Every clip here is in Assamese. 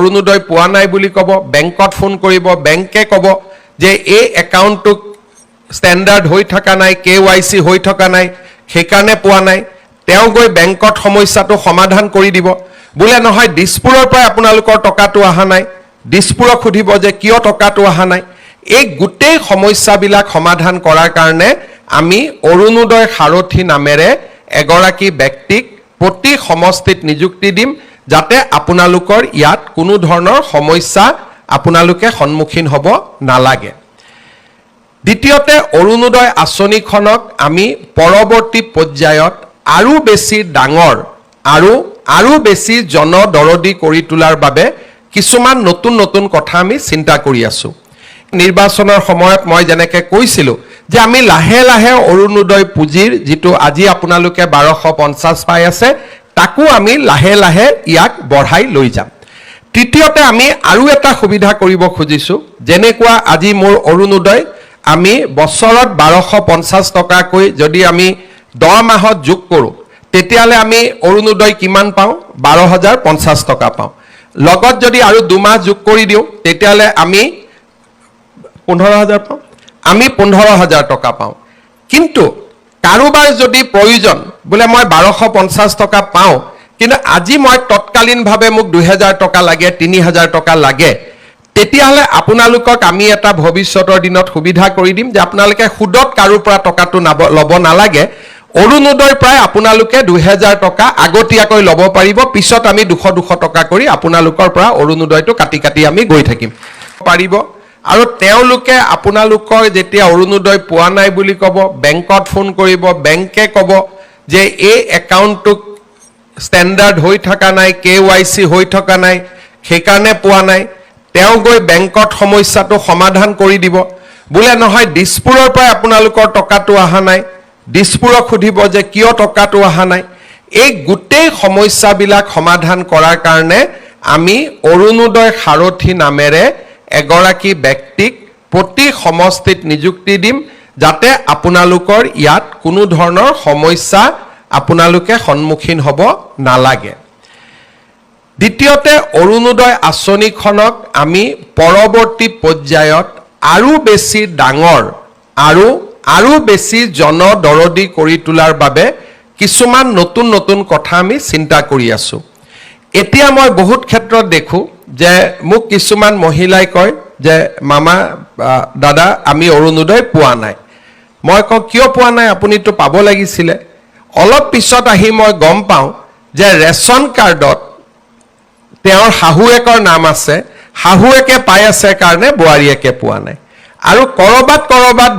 অৰুণোদয় পোৱা নাই বুলি ক'ব, বেংকত ফোন কৰিব, বেংকে ক'ব যে এই একাউণ্টটো ষ্টেণ্ডাৰ্ড হৈ থকা নাই, KYC হৈ থকা নাই, সেইকাৰণে পোৱা নাই। তেওঁ গৈ বেংকত সমস্যাটো সমাধান কৰি দিব। বোলে নহয় দিছপুৰৰ পৰাই আপোনালোকৰ টকাটো অহা নাই, দিছপুৰক সুধিব যে কিয় টকাটো অহা নাই। এই গোটেই সমস্যাবিলাক সমাধান কৰাৰ কাৰণে আমি অৰুণোদয় সাৰথী নামেৰে এগৰাকী ব্যক্তিক প্ৰতি সমষ্টিত নিযুক্তি দিম, যাতে আপোনালোকৰ ইয়াত কোনো ধৰণৰ সমস্যা আপোনালোকে সন্মুখীন হ'ব নালাগে। দ্বিতীয়তে অৰুণোদয় আঁচনিখনক আমি পৰৱৰ্তী পৰ্যায়ত আৰু বেছি ডাঙৰ আৰু বেছি জনদৰদী কৰি তোলাৰ বাবে কিছুমান নতুন নতুন কথা আমি চিন্তা কৰি আছোঁ। নিৰ্বাচনৰ সময়ত মই যেনেকৈ কৈছিলোঁ যে আমি লাহে লাহে অৰুণোদয় পুঁজিৰ যিটো আজি আপোনালোকে 1250 পাই আছে, তাকো আমি লাহে লাহে ইয়াক বঢ়াই লৈ যাম। তৃতীয়তে আমি আৰু এটা সুবিধা কৰিব খুজিছোঁ, যেনেকুৱা আজি মোৰ অৰুণোদয় আমি বছৰত 1250 টকাকৈ যদি আমি 10 মাহত যোগ কৰোঁ, তেতিয়াহ'লে আমি অৰুণোদয় কিমান পাওঁ? 12,050 টকা পাওঁ। লগত যদি আৰু 2 মাহ যোগ কৰি দিওঁ, তেতিয়াহ'লে আমি 15,000 পাওঁ। আমি 15,000 টকা পাওঁ। কিন্তু কাৰোবাৰ যদি প্ৰয়োজন বোলে মই 1250 টকা পাওঁ, কিন্তু আজি মই তৎকালীনভাৱে মোক 2,000 টকা লাগে, 3,000 টকা লাগে, তেতিয়াহ'লে আপোনালোকক আমি এটা ভৱিষ্যতৰ দিনত সুবিধা কৰি দিম যে আপোনালোকে সুদত কাৰোৰ পৰা টকাটো ল'ব নালাগে। অৰুণোদয়ৰ পৰাই আপোনালোকে 2,000 টকা আগতীয়াকৈ ল'ব পাৰিব। পিছত আমি 200 টকা কৰি আপোনালোকৰ পৰা অৰুণোদয়টো কাটি কাটি আমি গৈ থাকিম পাৰিব। আৰু তেওঁলোকে আপোনালোকৰ যেতিয়া অৰুণোদয় পোৱা নাই বুলি ক'ব, বেংকত ফোন কৰিব, বেংকে ক'ব যে এই একাউণ্টটো ষ্টেণ্ডাৰ্ড হৈ থকা নাই, KYC হৈ থকা নাই, সেইকাৰণে পোৱা নাই। তেওঁ গৈ বেংকত সমস্যাটো সমাধান কৰি দিব। বোলে নহয় দিছপুৰৰ পৰাই আপোনালোকৰ টকাটো অহা নাই, দিছপুৰক সুধিব যে কিয় টকাটো অহা নাই। এই গোটেই সমস্যাবিলাক সমাধান কৰাৰ কাৰণে আমি অৰুণোদয় সাৰথী নামেৰে এগৰাকী ব্যক্তিক প্ৰতি সমষ্টিত নিযুক্তি দিম, যাতে আপোনালোকৰ ইয়াত কোনো ধৰণৰ সমস্যা আপোনালোকে সন্মুখীন হ'ব নালাগে। দ্বিতীয়তে অৰুণোদয় আঁচনিখনক আমি পৰৱৰ্তী পৰ্যায়ত আৰু বেছি ডাঙৰ আৰু বেছি জনদৰদী কৰি তোলাৰ বাবে কিছুমান নতুন নতুন কথা আমি চিন্তা কৰি আছোঁ। এতিয়া মই বহুত ক্ষেত্ৰত দেখোঁ যে মোক কিছুমান মহিলাই কয় যে মামা দাদা আমি অৰুণোদয় পোৱা নাই। মই কওঁ কিয় পোৱা নাই? আপুনিতো পাব লাগিছিলে। অলপ পিছত আহি মই গম পাওঁ যে ৰেচন কাৰ্ডত তেওঁৰ শাহুৱেকৰ নাম আছে, শাহুৱেকে পাই আছে কাৰণে বোৱাৰীয়েকে পোৱা নাই, আৰু কৰবাত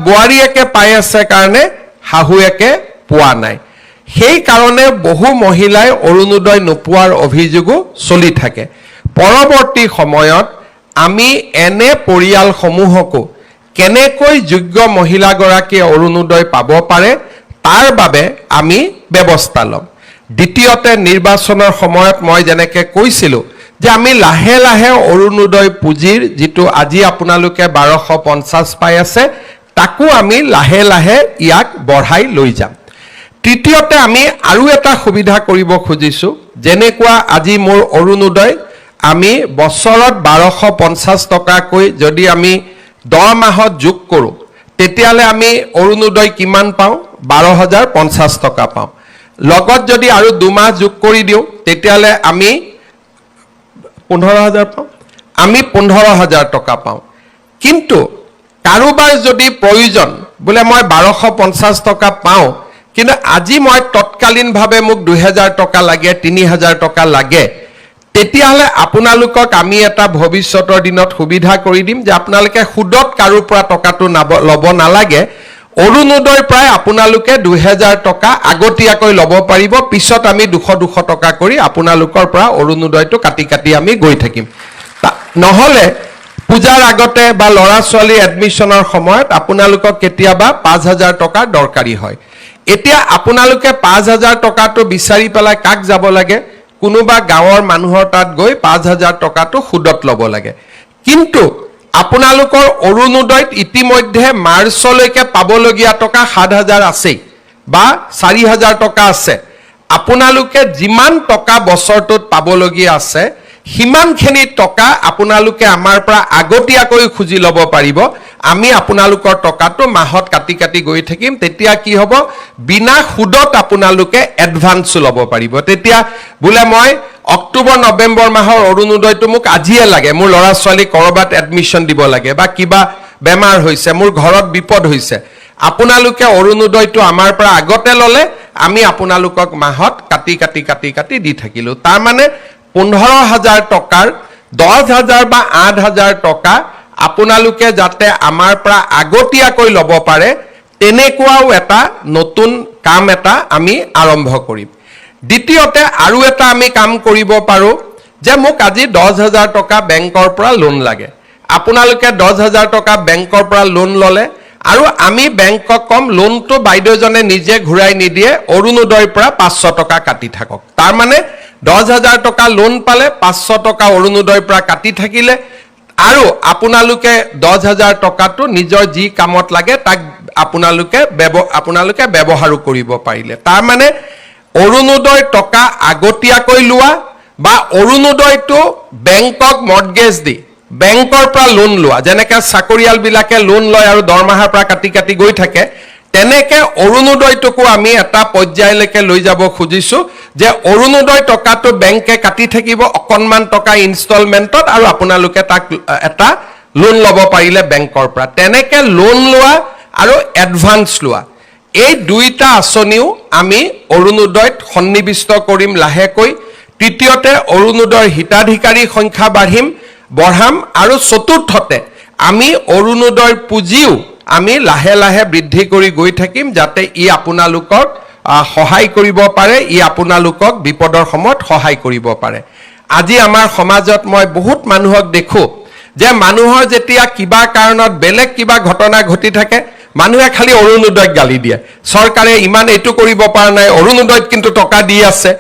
বোৱাৰীয়েকে পাই আছে কাৰণে শাহুৱেকে পোৱা নাই। সেই কাৰণে বহু মহিলাই অৰুণোদয় নোপোৱাৰ অভিযোগো চলি থাকে। পৰৱৰ্তী সময়ত আমি এনে পৰিয়ালসমূহকো কেনেকৈ যোগ্য মহিলাগৰাকীয়ে অৰুণোদয় পাব পাৰে তাৰ বাবে আমি ব্যৱস্থা ল'ম। দ্বিতীয়তে নিৰ্বাচনৰ সময়ত মই যেনেকৈ কৈছিলোঁ যে আমি লাহে লাহে অৰুণোদয় পুঁজিৰ যিটো আজি আপোনালোকে 1250 পাই আছে, তাকো আমি লাহে লাহে ইয়াক বঢ়াই লৈ যাম। তৃতীয়তে আমি আৰু এটা সুবিধা কৰিব খুজিছোঁ, যেনেকুৱা আজি মোৰ অৰুণোদয় আমি বছৰত 1250 টকাকৈ যদি আমি 10 মাহত যোগ কৰোঁ, তেতিয়াহ'লে আমি অৰুণোদয় কিমান পাওঁ? 12,050 টকা পাওঁ। লগত যদি আৰু 2 মাহ যোগ কৰি দিওঁ, তেতিয়াহ'লে আমি 15,000 পাওঁ। আমি 15,000 টকা পাওঁ। কিন্তু কাৰোবাৰ যদি প্ৰয়োজন বোলে মই 1250 টকা পাওঁ, কিন্তু আজি মই তৎকালীনভাৱে মোক 2,000 টকা লাগে, 3,000 টকা লাগে, তেতিয়াহ'লে আপোনালোকক আমি এটা ভৱিষ্যতৰ দিনত সুবিধা কৰি দিম যে আপোনালোকে সুদত কাৰোৰ পৰা টকাটো ল'ব নালাগে। অৰুণোদয়ৰ পৰাই আপোনালোকে 2,000 টকা আগতীয়াকৈ ল'ব পাৰিব। পিছত আমি 200 টকা কৰি আপোনালোকৰ পৰা অৰুণোদয়টো কাটি কাটি আমি গৈ থাকিম। নহ'লে পূজাৰ আগতে বা ল'ৰা ছোৱালী এডমিশ্যনৰ সময়ত আপোনালোকক কেতিয়াবা 5,000 টকাৰ দৰকাৰী হয়। এতিয়া আপোনালোকে 5,000 টকাটো বিচাৰি পেলাই কাক যাব লাগে? কোনোবা গাঁৱৰ মানুহৰ তাত গৈ 5,000 টকাটো সুদত ল'ব লাগে। কিন্তু আপোনালোকৰ অৰুণোদয়ত ইতিমধ্যে মাৰ্চলৈকে পাবলগীয়া টকা 7,000 আছেই বা 4,000 টকা আছে। আপোনালোকে যিমান টকা বছৰটোত পাবলগীয়া আছে, সিমানখিনি টকা আপোনালোকে আমাৰ পৰা আগতীয়াকৈ খুজি ল'ব পাৰিব আমি আপোনালোকৰ টকাটো মাহত কাটি কাটি গৈ থাকিম তেতিয়া কি হ'ব বিনা সুদত আপোনালোকে এডভান্স ল'ব পাৰিব তেতিয়া বোলে মই অক্টোবৰ নৱেম্বৰ মাহৰ অৰুণোদয়টো মোক আজিয়ে লাগে মোৰ ল'ৰা ছোৱালী কৰবাত এডমিশন দিব লাগে বা কিবা বেমাৰ হৈছে মোৰ ঘৰত বিপদ হৈছে আপোনালোকে অৰুণোদয়টো আমাৰ পৰা আগতে ল'লে আমি আপোনালোকক মাহত কাটি কাটি কাটি কাটি দি থাকিলো তাৰ মানে 15,000 টকাৰ 10,000 বা 8,000 টকা আপোনালোকে যাতে আমাৰ পৰা আগতীয়াকৈ ল'ব পাৰে তেনেকুৱাও এটা নতুন কাম এটা আমি আৰম্ভ কৰিম দ্বিতীয়তে আৰু এটা আমি কাম কৰিব পাৰো যে মোক আজি 10,000 টকা বেংকৰ পৰা লোন লাগে আপোনালোকে 10,000 টকা বেংকৰ পৰা লোন ল'লে আৰু আমি বেংকক কম লোনটো বাইদেউজনে নিজে ঘূৰাই নিদিয়ে অৰুণোদয়ৰ পৰা 500 টকা কাটি থাকক তাৰ মানে 10,000 টকা লোন পালে 500 টকা অৰুণোদয়ৰ পৰা কাটি থাকিলে আৰু আপোনালোকে 10,000 টকাটো নিজৰ যি কামত লাগে তাক আপোনালোকে ব্যৱহাৰো কৰিব পাৰিলে তাৰ মানে অৰুণোদয় টকা আগতীয়াকৈ লোৱা বা অৰুণোদয়টো বেংকক মৰ্টগেজ দি বেংকৰ পৰা লোন লোৱা যেনেকৈ চাকৰিয়াল বিলাকে লোন লয় আৰু দৰমহাৰ পৰা কাটি কাটি গৈ থাকে তেনেকৈ অৰুণোদয়টোকো আমি এটা পৰ্যায়লৈকে লৈ যাব খুজিছো যে অৰুণোদয় টকাটো বেংকে কাটি থাকিব অকনমান টকা ইনষ্টলমেন্টত আৰু আপোনালোকে তাক এটা লোন ল'ব পাৰিলে বেংকৰ পৰা তেনেকৈ লোন লোৱা আৰু এডভান্স লোৱা এই দুইটা আঁচনিও আমি অৰুণোদয়ত সন্নিবিষ্ট কৰিম লাহেকৈ তৃতীয়তে অৰুণোদয়ৰ হিতাধিকাৰী সংখ্যা বঢ়াম আৰু চতুৰ্থতে আমি অৰুণোদয়ৰ পুঁজিও আমি লাহে লাহে বৃদ্ধি কৰি গৈ থাকিম যাতে ই আপোনালোকক সহায় কৰিব পাৰে ই আপোনালোকক বিপদৰ সময়ত সহায় কৰিব পাৰে আজি আমাৰ সমাজত মই বহুত মানুহক দেখো যে মানুহৰ যেতিয়া কিবা কাৰণত বেলেগ কিবা ঘটনা ঘটি থাকে মানুহে খালি অৰুণোদয়ক গালি দিয়ে চৰকাৰে ইমান এইটো কৰিব পৰা নাই অৰুণোদয়ত কিন্তু টকা দি আছে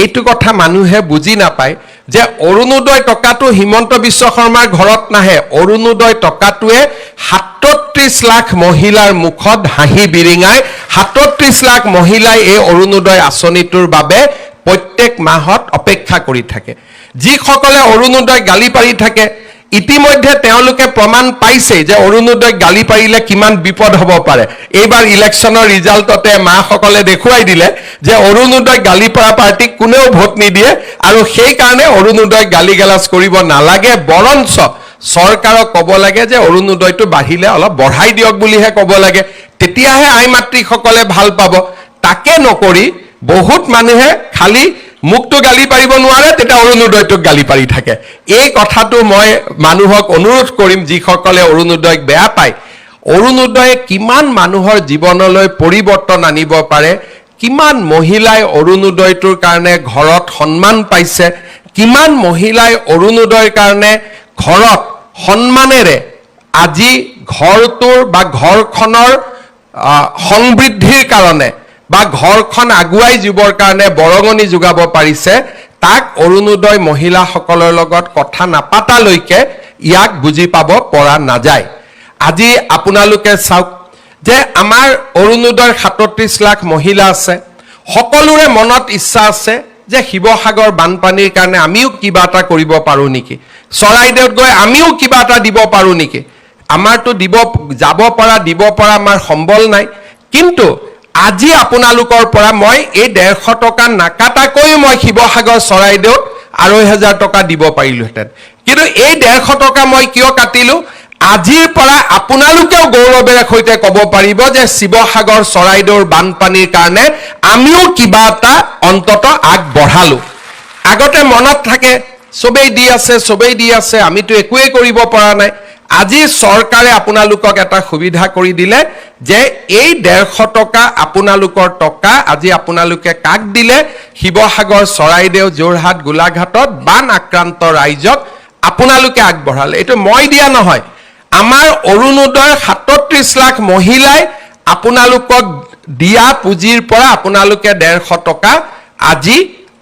এইটো কথা মানুহে বুজি নাপায় যে অৰুণোদয় টকাটো হিমন্ত বিশ্ব শৰ্মাৰ ঘৰত নাহে অৰুণোদয় টকাটোৱে 37 লাখ মহিলাৰ মুখত হাঁহি বিৰিঙাই 37 লাখ মহিলাই এই অৰুণোদয় আঁচনিটোৰ বাবে প্ৰত্যেক মাহত অপেক্ষা কৰি থাকে যিসকলে অৰুণোদয় গালি পাৰি থাকে ইতিমধ্যে তেওঁলোকে প্ৰমাণ পাইছে যে অৰুণোদয় গালি পাৰিলে কিমান বিপদ হ'ব পাৰে এইবাৰ ইলেকশ্যনৰ ৰিজাল্টতে মাসকলে দেখুৱাই দিলে যে অৰুণোদয় গালি পৰা পাৰ্টিক কোনেও ভোট নিদিয়ে আৰু সেই কাৰণে অৰুণোদয় গালি গালাজ কৰিব নালাগে বৰঞ্চ চৰকাৰক ক'ব লাগে যে অৰুণোদয়টো বাঢ়িলে অলপ বঢ়াই দিয়ক বুলিহে ক'ব লাগে তেতিয়াহে আই মাতৃসকলে ভাল পাব তাকে নকৰি বহুত মানুহে খালি মুক্তো গালি পাৰিব নোৱাৰে তেতিয়া অৰুণোদয়টোক গালি পাৰি থাকে এই কথাটো মই মানুহক অনুৰোধ কৰিম যিসকলে অৰুণোদয়ক বেয়া পায় অৰুণোদয়ে কিমান মানুহৰ জীৱনলৈ পৰিৱৰ্তন আনিব পাৰে কিমান মহিলাই অৰুণোদয়টোৰ কাৰণে ঘৰত সন্মান পাইছে কিমান মহিলাই অৰুণোদয়ৰ কাৰণে ঘৰত সন্মানেৰে আজি ঘৰটোৰ বা ঘৰখনৰ সমৃদ্ধিৰ কাৰণে বা ঘৰখন আগুৱাই যাবৰ কাৰণে বৰঙনি যোগাব পাৰিছে তাক অৰুণোদয় মহিলাসকলৰ লগত কথা নাপাতালৈকে ইয়াক বুজি পাব পৰা নাযায় আজি আপোনালোকে চাওক যে আমাৰ অৰুণোদয়ৰ 37 লাখ মহিলা আছে সকলোৰে মনত ইচ্ছা আছে যে শিৱসাগৰ বানপানীৰ কাৰণে আমিও কিবা এটা কৰিব পাৰো নেকি চৰাইদেউত গৈ আমিও কিবা এটা দিব পাৰো নেকি আমাৰটো যাব পৰা আমাৰ সম্বল নাই কিন্তু আজি আপোনালোকৰ পৰা মই এই 150 টকা নাকাটাকৈ মই শিৱসাগৰ চৰাইদেউত 2,500 টকা দিব পাৰিলোহেঁতেন কিন্তু এই 150 টকা মই কিয় কাটিলো আজিৰ পৰা আপোনালোকেও গৌৰৱেৰে সৈতে ক'ব পাৰিব যে শিৱসাগৰ চৰাইদেউৰ বানপানীৰ কাৰণে আমিও কিবা এটা অন্তত আগবঢ়ালো আগতে মনত থাকে সবেই দি আছে আমিতো একোৱে কৰিব পৰা নাই আজি চৰকাৰে আপোনালোকক এটা সুবিধা কৰি দিলে যে এই 150 টকা আপোনালোকৰ টকা আজি আপোনালোকে কাক দিলে শিৱসাগৰ চৰাইদেউ যোৰহাট গোলাঘাটত বান আক্ৰান্ত ৰাইজক আপোনালোকে আগবঢ়ালে এইটো মই দিয়া নহয় আমাৰ অৰুণোদয়ৰ 37 লাখ মহিলাই আপোনালোকক দিয়া পুঁজিৰ পৰা আপোনালোকে 150 টকা আজি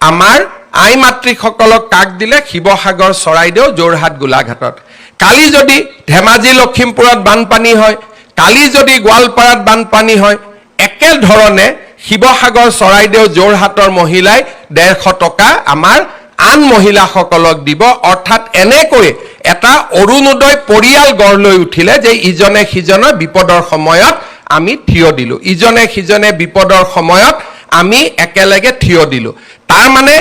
আমাৰ আই মাতৃসকলক কাক দিলে শিৱসাগৰ চৰাইদেউ যোৰহাট গোলাঘাটত কালি যদি ধেমাজি লখিমপুৰত বানপানী হয় কালি যদি গোৱালপাৰাত বানপানী হয় একে ধৰণে শিৱসাগৰ চৰাইদেউ যোৰহাটৰ মহিলাই 150 টকা আমাৰ আন মহিলাসকলক দিব অৰ্থাৎ এনেকৈ এটা অৰুণোদয় পৰিয়াল গঢ় লৈ উঠিলে যে ইজনে সিজনৰ বিপদৰ সময়ত আমি থিয় দিলো ইজনে সিজনে বিপদৰ সময়ত আমি একেলগে থিয় দিলো তাৰ মানে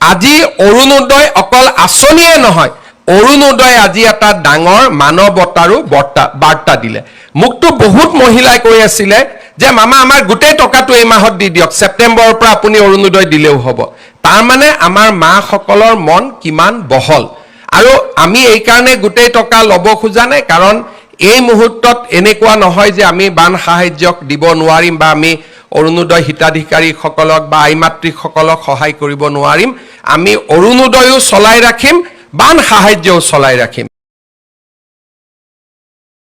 আজি অৰুণোদয় অকল আঁচনিয়ে নহয় অৰুণোদয় আজি এটা ডাঙৰ মানৱতাৰো বাৰ্তা দিলে মুক্তো বহুত মহিলাই কৈ আছিলে যে মামা আমাৰ গোটেই টকাটো এই মাহত দি দিয়ক সেপ্টেম্বৰৰ পৰা আপুনি অৰুণোদয় দিলেও হ'ব তাৰ মানে আমাৰ মাসকলৰ মন কিমান বহল আৰু আমি এই কাৰণে গোটেই টকা ল'ব খোজা নাই কাৰণ এই মুহূৰ্তত এনেকুৱা নহয় যে আমি বান সাহায্যক দিব নোৱাৰিম বা আমি অৰুণোদয় হিতাধিকাৰীসকলক বা আইমাতৃসকলক সহায় কৰিব নোৱাৰিম আমি অৰুণোদয়ও চলাই ৰাখিম বান সাহায্যও চলাই ৰাখিম